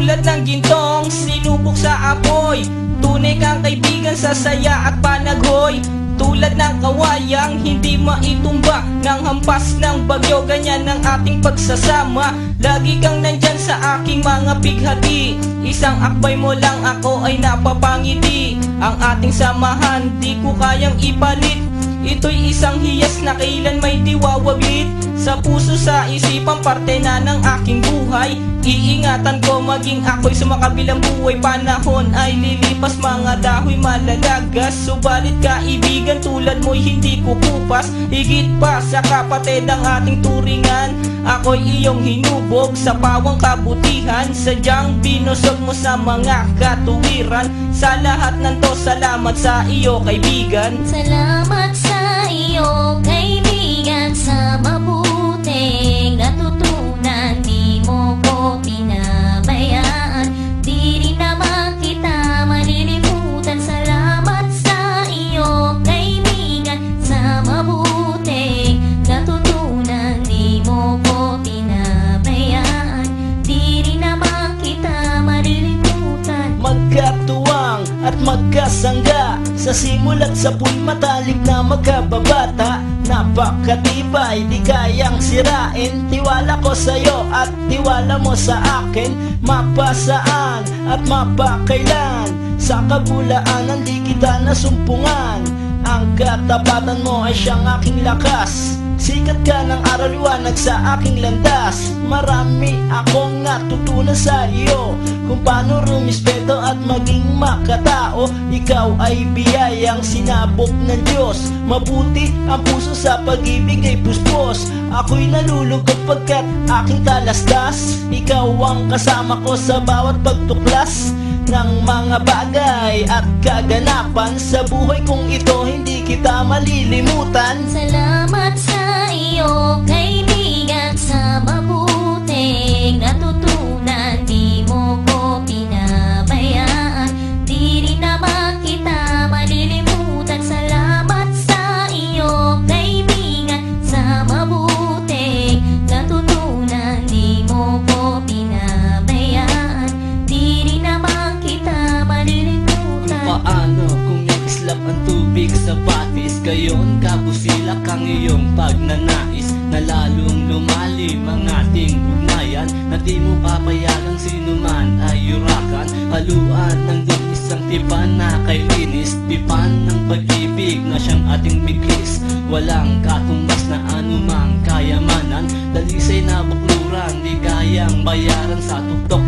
Tulad ng gintong sinubok sa apoy, tunay kang kaibigan sa saya at panaghoy. Tulad ng kawayang hindi maitumba ng hampas ng bagyo, ganyan ang ating pagsasama. Lagi kang nandyan sa aking mga bighati, isang akbay mo lang ako ay napapangiti. Ang ating samahan di ko kayang ipalit, ito'y isang hiyas na kailan may diwawaglit. Sa puso, sa isipan, parte na ng aking buhay. Iingatan ko maging ako'y sumakabilang buhay. Panahon ay lilipas, mga dahoy malalagas, subalit kaibigan tulad mo'y hindi kukupas. Higit pa sa kapatid ang ating turingan, ako'y iyong hinubog sa pawang kabutihan. Sadyang binusog mo sa mga katuwiran. Sa lahat ng to, salamat sa iyo kaibigan. Salamat sa iyo kaibigan, sa mabuting natutunan. Di mo ko pinabayaan, di rin naman kita malilimutan. Salamat sa iyo kaibigan, sa mabuting natutunan. Di mo ko pinabayaan, di rin naman kita malilimutan. Magkatuwang at magkasangga, sa simula't sa matalik na magkababata. Napakatibay, di kayang sirain. Tiwala ko sa'yo at tiwala mo sa akin. Mapasaan at mapakailan, sa kabulaanan di kita nasumpungan. Ang katapatan mo ay siyang aking lakas. Sikat ka ng araw, liwanag sa aking landas. Marami akong natutunan sa iyo, kung paano rumispeto at maging makatao. Ikaw ay biyayang sinabok ng Diyos. Mabuti ang puso sa pag-ibig ay puspos. Ako'y nalulungkot pagkat aking talastas. Ikaw ang kasama ko sa bawat pagtuklas ng mga bagay at kaganapan. Sa buhay kong ito hindi kita malilimutan. Salamat sa iyo kaibigan, sa mabuting natutunan. Di mo ko pinabayaan, di rin naman kita malilimutan. Salamat sa iyo kaibigan, sa mabuting natutunan. Di mo ko pinabayaan, di rin naman kita malilimutan. Paano kung nag-islap ang tubig sa batis, gayon kabusilak ang iyong pagnanais, na lalong lumalim ang ating ugnayan, na di mo papayagang sino man ay yurakan. Haluan ng dungis ang tipan na kay linis, tipan ng pag-ibig na siyang ating biglis. Walang katumbas na anumang kayamanan, dalisay na bakluran di kayang bayaran. Sa tuktok